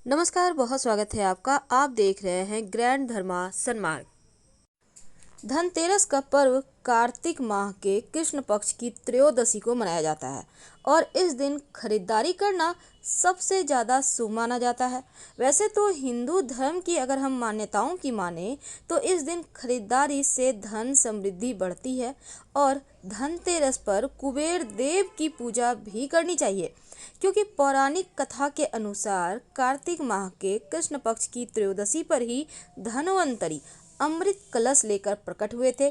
नमस्कार, बहुत स्वागत है आपका। आप देख रहे हैं ग्रैंड धर्मा सन्मार्ग। धनतेरस का पर्व कार्तिक माह के कृष्ण पक्ष की त्रयोदशी को मनाया जाता है और इस दिन खरीदारी करना सबसे ज़्यादा शुभ माना जाता है। वैसे तो हिंदू धर्म की अगर हम मान्यताओं की माने तो इस दिन खरीदारी से धन समृद्धि बढ़ती है और धनतेरस पर कुबेर देव की पूजा भी करनी चाहिए, क्योंकि पौराणिक कथा के अनुसार कार्तिक माह के कृष्ण पक्ष की त्रयोदशी पर ही धनवंतरी अमृत कलश लेकर प्रकट हुए थे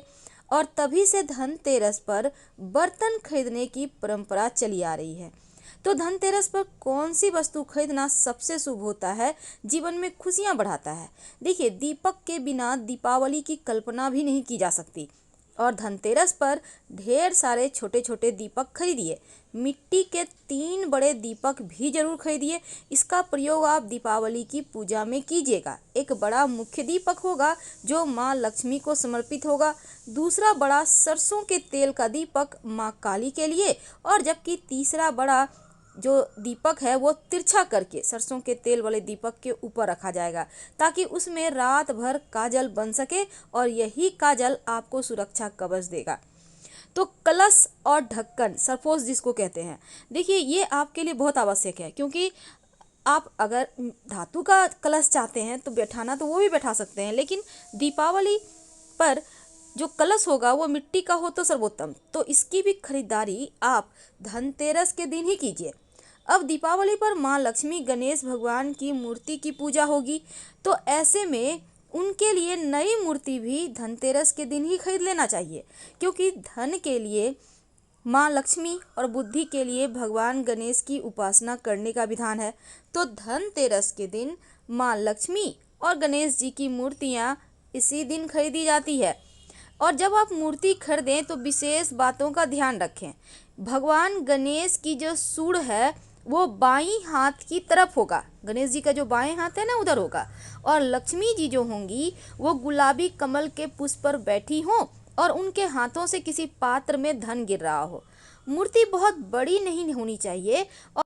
और तभी से धनतेरस पर बर्तन खरीदने की परंपरा चली आ रही है। तो धनतेरस पर कौन सी वस्तु खरीदना सबसे शुभ होता है, जीवन में खुशियां बढ़ाता है? देखिए, दीपक के बिना दीपावली की कल्पना भी नहीं की जा सकती और धनतेरस पर ढेर सारे छोटे छोटे दीपक खरीदिए। मिट्टी के 3 बड़े दीपक भी जरूर खरीदिए। इसका प्रयोग आप दीपावली की पूजा में कीजिएगा। एक बड़ा मुख्य दीपक होगा जो माँ लक्ष्मी को समर्पित होगा, दूसरा बड़ा सरसों के तेल का दीपक माँ काली के लिए, और जबकि तीसरा बड़ा जो दीपक है वो तिरछा करके सरसों के तेल वाले दीपक के ऊपर रखा जाएगा, ताकि उसमें रात भर काजल बन सके और यही काजल आपको सुरक्षा कवच देगा। तो कलश और ढक्कन, सरपोश जिसको कहते हैं, देखिए ये आपके लिए बहुत आवश्यक है, क्योंकि आप अगर धातु का कलश चाहते हैं तो बैठाना तो वो भी बैठा सकते हैं, लेकिन दीपावली पर जो कलश होगा वो मिट्टी का हो तो सर्वोत्तम। तो इसकी भी खरीदारी आप धनतेरस के दिन ही कीजिए। अब दीपावली पर माँ लक्ष्मी गणेश भगवान की मूर्ति की पूजा होगी, तो ऐसे में उनके लिए नई मूर्ति भी धनतेरस के दिन ही खरीद लेना चाहिए, क्योंकि धन के लिए माँ लक्ष्मी और बुद्धि के लिए भगवान गणेश की उपासना करने का विधान है। तो धनतेरस के दिन माँ लक्ष्मी और गणेश जी की मूर्तियाँ इसी दिन खरीदी जाती है। और जब आप मूर्ति खरीदें तो विशेष बातों का ध्यान रखें। भगवान गणेश की जो सूंड है वो बाईं हाथ की तरफ होगा, गणेश जी का जो बाएं हाथ है ना उधर होगा, और लक्ष्मी जी जो होंगी वो गुलाबी कमल के पुष्प पर बैठी हों और उनके हाथों से किसी पात्र में धन गिर रहा हो। मूर्ति बहुत बड़ी नहीं होनी चाहिए और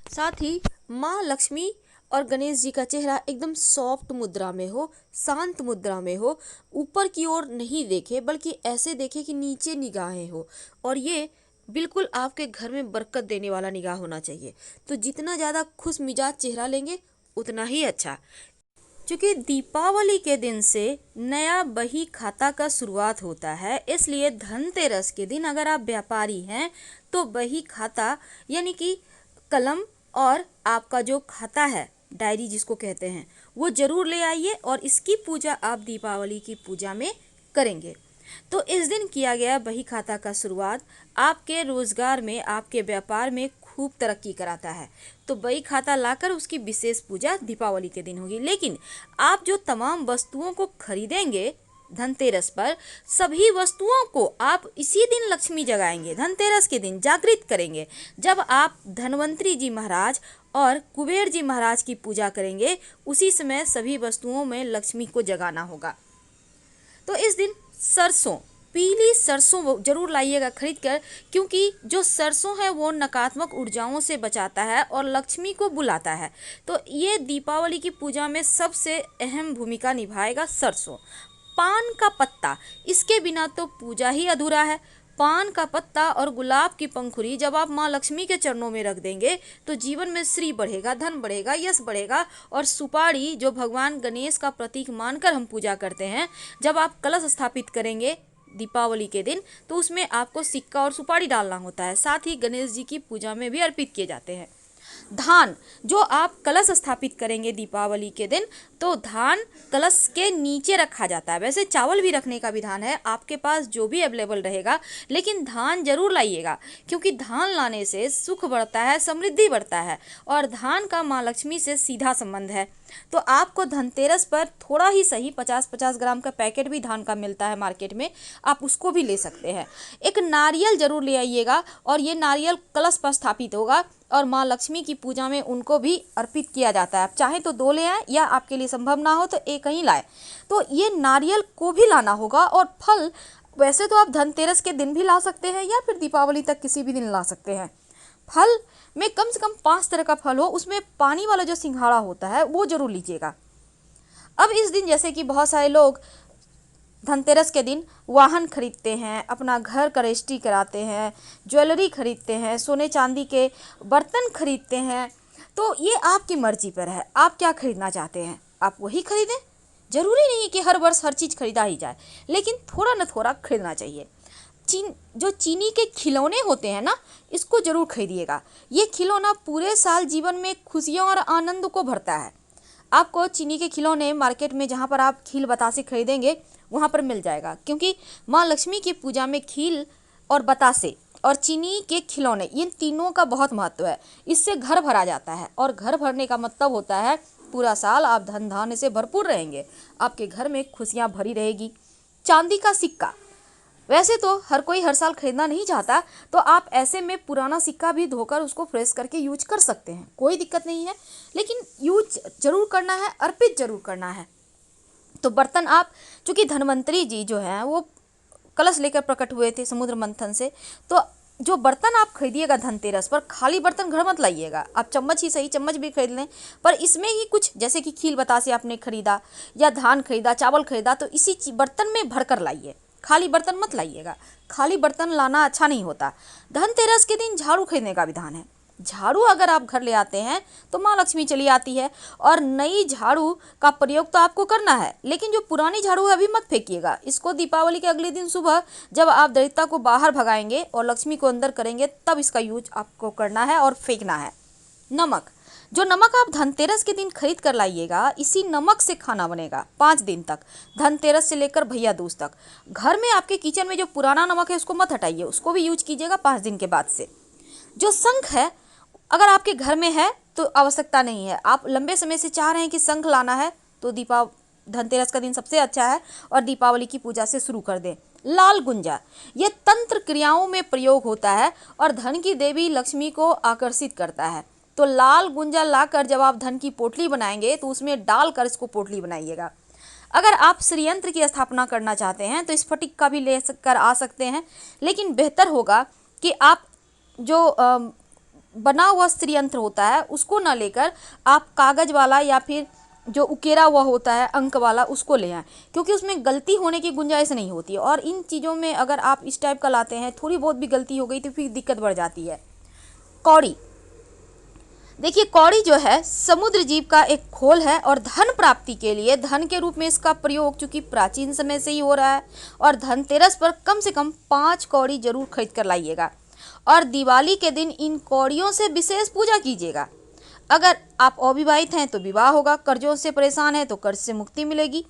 साथ ही माँ लक्ष्मी और गणेश जी का चेहरा एकदम सॉफ्ट मुद्रा में हो, शांत मुद्रा में हो, ऊपर की ओर नहीं देखे बल्कि ऐसे देखे कि नीचे निगाहें हो, और ये बिल्कुल आपके घर में बरकत देने वाला निगाह होना चाहिए। तो जितना ज़्यादा खुश मिजाज चेहरा लेंगे उतना ही अच्छा। क्योंकि दीपावली के दिन से नया बही खाता का शुरुआत होता है, इसलिए धनतेरस के दिन अगर आप व्यापारी हैं तो बही खाता यानी कि कलम और आपका जो खाता है, डायरी जिसको कहते हैं, वो जरूर ले आइए और इसकी पूजा आप दीपावली की पूजा में करेंगे। तो इस दिन किया गया बही खाता का शुरुआत आपके रोजगार में, आपके व्यापार में खूब तरक्की कराता है। तो बही खाता लाकर उसकी विशेष पूजा दीपावली के दिन होगी। लेकिन आप जो तमाम वस्तुओं को खरीदेंगे धनतेरस पर, सभी वस्तुओं को आप इसी दिन लक्ष्मी जगाएंगे, धनतेरस के दिन जागृत करेंगे। जब आप धनवंतरी जी महाराज और कुबेर जी महाराज की पूजा करेंगे, उसी समय सभी वस्तुओं में लक्ष्मी को जगाना होगा। तो इस दिन सरसों, पीली सरसों जरूर लाइएगा खरीद कर, क्योंकि जो सरसों है वो नकारात्मक ऊर्जाओं से बचाता है और लक्ष्मी को बुलाता है। तो ये दीपावली की पूजा में सबसे अहम भूमिका निभाएगा सरसों। पान का पत्ता, इसके बिना तो पूजा ही अधूरा है। पान का पत्ता और गुलाब की पंखुड़ी जब आप माँ लक्ष्मी के चरणों में रख देंगे तो जीवन में श्री बढ़ेगा, धन बढ़ेगा, यश बढ़ेगा। और सुपारी, जो भगवान गणेश का प्रतीक मानकर हम पूजा करते हैं, जब आप कलश स्थापित करेंगे दीपावली के दिन तो उसमें आपको सिक्का और सुपारी डालना होता है, साथ ही गणेश जी की पूजा में भी अर्पित किए जाते हैं। धान, जो आप कलश स्थापित करेंगे दीपावली के दिन, तो धान कलश के नीचे रखा जाता है। वैसे चावल भी रखने का विधान है, आपके पास जो भी अवेलेबल रहेगा, लेकिन धान जरूर लाइएगा, क्योंकि धान लाने से सुख बढ़ता है, समृद्धि बढ़ता है और धान का माँ लक्ष्मी से सीधा संबंध है। तो आपको धनतेरस पर थोड़ा ही सही 50-50 ग्राम का पैकेट भी धान का मिलता है मार्केट में, आप उसको भी ले सकते हैं। एक नारियल जरूर ले आइएगा और ये नारियल कलश पर स्थापित होगा और माँ लक्ष्मी की पूजा में उनको भी अर्पित किया जाता है। आप चाहें तो 2 ले आएँ या आपके लिए संभव ना हो तो एक ही लाएं। तो ये नारियल को भी लाना होगा। और फल, वैसे तो आप धनतेरस के दिन भी ला सकते हैं या फिर दीपावली तक किसी भी दिन ला सकते हैं। फल में कम से कम 5 तरह का फल हो, उसमें पानी वाला जो सिंघाड़ा होता है वो जरूर लीजिएगा। अब इस दिन जैसे कि बहुत सारे लोग धनतेरस के दिन वाहन खरीदते हैं, अपना घर का रजिस्ट्री कराते हैं, ज्वेलरी खरीदते हैं, सोने चांदी के बर्तन खरीदते हैं। तो ये आपकी मर्जी पर है, आप क्या खरीदना चाहते हैं आप वही खरीदें। जरूरी नहीं कि हर वर्ष हर चीज़ खरीदा ही जाए, लेकिन थोड़ा न थोड़ा खरीदना चाहिए। जो चीनी के खिलौने होते हैं ना, इसको जरूर खरीदिएगा। ये खिलौना पूरे साल जीवन में खुशियों और आनंद को भरता है। आपको चीनी के खिलौने मार्केट में जहाँ पर आप खील बतासे खरीदेंगे वहाँ पर मिल जाएगा, क्योंकि माँ लक्ष्मी की पूजा में खील और बतासे और चीनी के खिलौने, इन तीनों का बहुत महत्व है। इससे घर भरा जाता है, और घर भरने का मतलब होता है पूरा साल आप धन धान्य से भरपूर रहेंगे, आपके घर में खुशियाँ भरी रहेगी। चांदी का सिक्का, वैसे तो हर कोई हर साल खरीदना नहीं चाहता, तो आप ऐसे में पुराना सिक्का भी धोकर उसको फ्रेश करके यूज कर सकते हैं, कोई दिक्कत नहीं है। लेकिन यूज जरूर करना है, अर्पित जरूर करना है। तो बर्तन आप, चूँकि धन्वंतरी जी जो हैं वो कलश लेकर प्रकट हुए थे समुद्र मंथन से, तो जो बर्तन आप खरीदिएगा धनतेरस पर, खाली बर्तन घर मत लाइएगा। आप चम्मच ही सही, चम्मच भी खरीद लें, पर इसमें ही कुछ, जैसे कि खील बतासे आपने खरीदा या धान खरीदा, चावल खरीदा, तो इसी बर्तन में भर कर लाइए, खाली बर्तन मत लाइएगा। खाली बर्तन लाना अच्छा नहीं होता। धनतेरस के दिन झाड़ू खरीदने का विधान है। झाड़ू अगर आप घर ले आते हैं तो माँ लक्ष्मी चली आती है, और नई झाड़ू का प्रयोग तो आपको करना है, लेकिन जो पुरानी झाड़ू है अभी मत फेंकिएगा। इसको दीपावली के अगले दिन सुबह जब आप दरिद्रता को बाहर भगाएंगे और लक्ष्मी को अंदर करेंगे, तब इसका यूज आपको करना है और फेंकना है। नमक, जो नमक आप धनतेरस के दिन खरीद कर लाइएगा, इसी नमक से खाना बनेगा 5 दिन तक, धनतेरस से लेकर भैया दूज तक। घर में आपके किचन में जो पुराना नमक है उसको मत हटाइए, उसको भी यूज कीजिएगा 5 दिन के बाद से। जो शंख है, अगर आपके घर में है तो आवश्यकता नहीं है, आप लंबे समय से चाह रहे हैं कि शंख लाना है, तो धनतेरस का दिन सबसे अच्छा है, और दीपावली की पूजा से शुरू कर दें। लाल गुंजा, ये तंत्र क्रियाओं में प्रयोग होता है और धन की देवी लक्ष्मी को आकर्षित करता है। तो लाल गुंजा लाकर जब आप धन की पोटली बनाएंगे तो उसमें डालकर इसको पोटली बनाइएगा। अगर आप श्रीयंत्र की स्थापना करना चाहते हैं तो स्फटिक का भी ले कर आ सकते हैं, लेकिन बेहतर होगा कि आप जो बना हुआ श्रीयंत्र होता है उसको ना लेकर आप कागज वाला या फिर जो उकेरा हुआ होता है अंक वाला उसको ले आएँ, क्योंकि उसमें गलती होने की गुंजाइश नहीं होती है। और इन चीज़ों में अगर आप इस टाइप का लाते हैं, थोड़ी बहुत भी गलती हो गई तो फिर दिक्कत बढ़ जाती है। कौड़ी, देखिए कौड़ी जो है समुद्र जीव का एक खोल है, और धन प्राप्ति के लिए धन के रूप में इसका प्रयोग चूंकि प्राचीन समय से ही हो रहा है। और धनतेरस पर कम से कम 5 कौड़ी जरूर खरीद कर लाइएगा, और दिवाली के दिन इन कौड़ियों से विशेष पूजा कीजिएगा। अगर आप अविवाहित हैं तो विवाह होगा, कर्जों से परेशान हैं तो कर्ज से मुक्ति मिलेगी।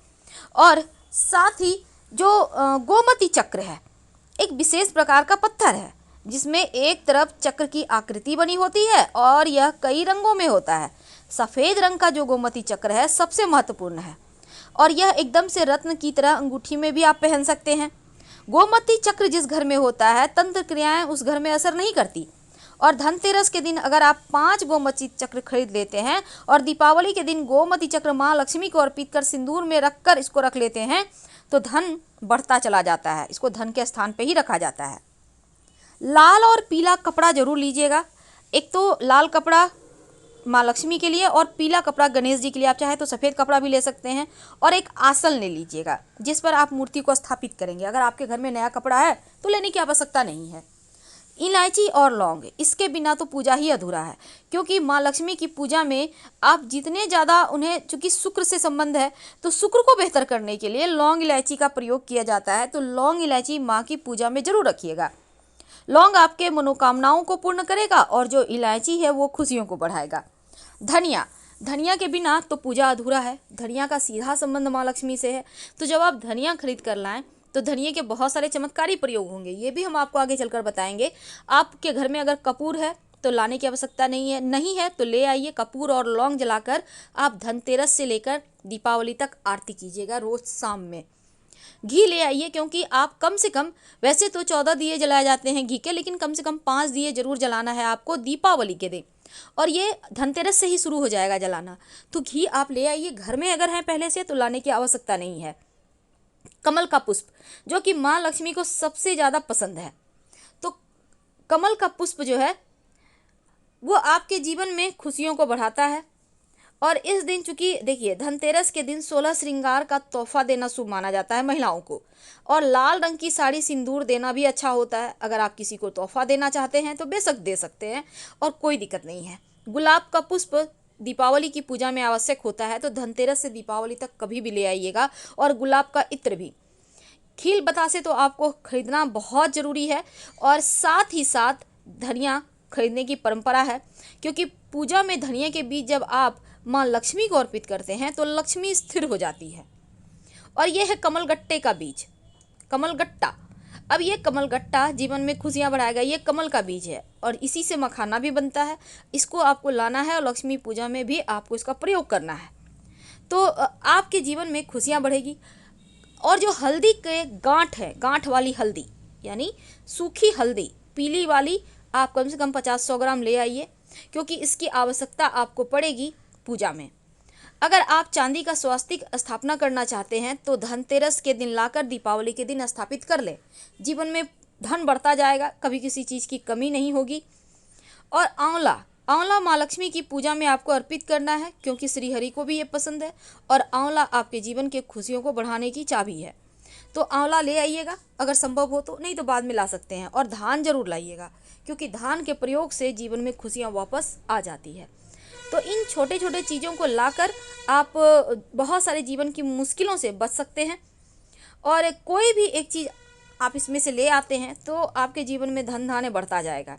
और साथ ही जो गोमती चक्र है, एक विशेष प्रकार का पत्थर है जिसमें एक तरफ चक्र की आकृति बनी होती है और यह कई रंगों में होता है। सफ़ेद रंग का जो गोमती चक्र है सबसे महत्वपूर्ण है, और यह एकदम से रत्न की तरह अंगूठी में भी आप पहन सकते हैं। गोमती चक्र जिस घर में होता है, तंत्र क्रियाएं उस घर में असर नहीं करती। और धनतेरस के दिन अगर आप 5 गोमती चक्र खरीद लेते हैं और दीपावली के दिन गोमती चक्र माँ लक्ष्मी को अर्पित कर सिंदूर में रखकर इसको रख लेते हैं, तो धन बढ़ता चला जाता है। इसको धन के स्थान पे ही रखा जाता है। लाल और पीला कपड़ा जरूर लीजिएगा। एक तो लाल कपड़ा माँ लक्ष्मी के लिए और पीला कपड़ा गणेश जी के लिए। आप चाहे तो सफ़ेद कपड़ा भी ले सकते हैं। और एक आसन ले लीजिएगा जिस पर आप मूर्ति को स्थापित करेंगे। अगर आपके घर में नया कपड़ा है तो लेने की आवश्यकता नहीं है। इलायची और लौंग, इसके बिना तो पूजा ही अधूरा है, क्योंकि माँ लक्ष्मी की पूजा में आप जितने ज़्यादा उन्हें, चूँकि शुक्र से संबंध है तो शुक्र को बेहतर करने के लिए लौंग इलायची का प्रयोग किया जाता है। तो लौंग इलायची माँ की पूजा में जरूर रखिएगा। लौंग आपके मनोकामनाओं को पूर्ण करेगा और जो इलायची है वो खुशियों को बढ़ाएगा। धनिया, धनिया के बिना तो पूजा अधूरा है। धनिया का सीधा संबंध माँ लक्ष्मी से है। तो जब आप धनिया खरीद कर लाएं तो धनिया के बहुत सारे चमत्कारी प्रयोग होंगे, ये भी हम आपको आगे चलकर बताएंगे। आपके घर में अगर कपूर है तो लाने की आवश्यकता नहीं है तो ले आइए। कपूर और लौंग जलाकर आप धनतेरस से लेकर दीपावली तक आरती कीजिएगा रोज शाम में। घी ले आइए, क्योंकि आप कम से कम, वैसे तो 14 दिए जलाए जाते हैं घी के, लेकिन कम से कम 5 दिए जरूर जलाना है आपको दीपावली के दिन, और ये धनतेरस से ही शुरू हो जाएगा जलाना। तो घी आप ले आइए। घर में अगर है पहले से तो लाने की आवश्यकता नहीं है। कमल का पुष्प, जो कि माँ लक्ष्मी को सबसे ज़्यादा पसंद है, तो कमल का पुष्प जो है वो आपके जीवन में खुशियों को बढ़ाता है। और इस दिन चूंकि देखिए धनतेरस के दिन 16 श्रृंगार का तोहफा देना शुभ माना जाता है महिलाओं को। और लाल रंग की साड़ी सिंदूर देना भी अच्छा होता है। अगर आप किसी को तोहफा देना चाहते हैं तो बेशक दे सकते हैं और कोई दिक्कत नहीं है। गुलाब का पुष्प दीपावली की पूजा में आवश्यक होता है, तो धनतेरस से दीपावली तक कभी भी ले आइएगा। और गुलाब का इत्र भी। खील बतासे तो आपको खरीदना बहुत ज़रूरी है। और साथ ही साथ धनिया खरीदने की परंपरा है, क्योंकि पूजा में धनिया के बीज जब आप माँ लक्ष्मी को अर्पित करते हैं तो लक्ष्मी स्थिर हो जाती है। और यह है कमलगट्टे का बीज, कमलगट्टा। अब ये कमलगट्टा जीवन में खुशियाँ बढ़ाएगा। ये कमल का बीज है और इसी से मखाना भी बनता है। इसको आपको लाना है और लक्ष्मी पूजा में भी आपको इसका प्रयोग करना है, तो आपके जीवन में खुशियाँ बढ़ेगी। और जो हल्दी के गांठ है, गांठ वाली हल्दी यानी सूखी हल्दी पीली वाली, आप कम से कम 50-100 ग्राम ले आइए, क्योंकि इसकी आवश्यकता आपको पड़ेगी पूजा में। अगर आप चांदी का स्वास्तिक स्थापना करना चाहते हैं तो धनतेरस के दिन लाकर दीपावली के दिन स्थापित कर ले। जीवन में धन बढ़ता जाएगा, कभी किसी चीज़ की कमी नहीं होगी। और आंवला, आंवला माँ लक्ष्मी की पूजा में आपको अर्पित करना है, क्योंकि श्री हरि को भी ये पसंद है। और आंवला आपके जीवन के खुशियों को बढ़ाने की चाबी है, तो आंवला ले आइएगा अगर संभव हो तो, नहीं तो बाद में ला सकते हैं। और धान जरूर लाइएगा, क्योंकि धान के प्रयोग से जीवन में खुशियाँ वापस आ जाती है। तो इन छोटे छोटे चीज़ों को लाकर आप बहुत सारे जीवन की मुश्किलों से बच सकते हैं। और कोई भी एक चीज़ आप इसमें से ले आते हैं तो आपके जीवन में धन धान्य बढ़ता जाएगा।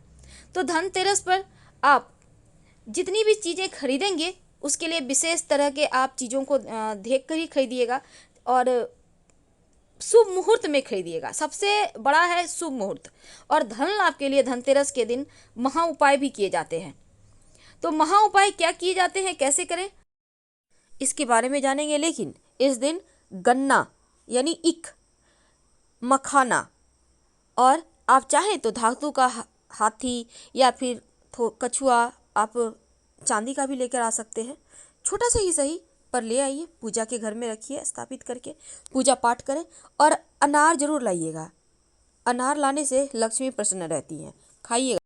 तो धनतेरस पर आप जितनी भी चीज़ें खरीदेंगे उसके लिए विशेष तरह के आप चीज़ों को देख कर ही खरीदिएगा। और शुभ मुहूर्त में खरीदिएगा, सबसे बड़ा है शुभ मुहूर्त। और धन लाभ के लिए धनतेरस के दिन महा उपाय भी किए जाते हैं। तो महा उपाय क्या किए जाते हैं, कैसे करें, इसके बारे में जानेंगे। लेकिन इस दिन गन्ना यानी ईख, मखाना, और आप चाहें तो धातु का हाथी या फिर कछुआ, आप चांदी का भी लेकर आ सकते हैं। छोटा सा ही सही पर ले आइए, पूजा के घर में रखिए स्थापित करके, पूजा पाठ करें। और अनार जरूर लाइएगा, अनार लाने से लक्ष्मी प्रसन्न रहती हैं, खाइएगा।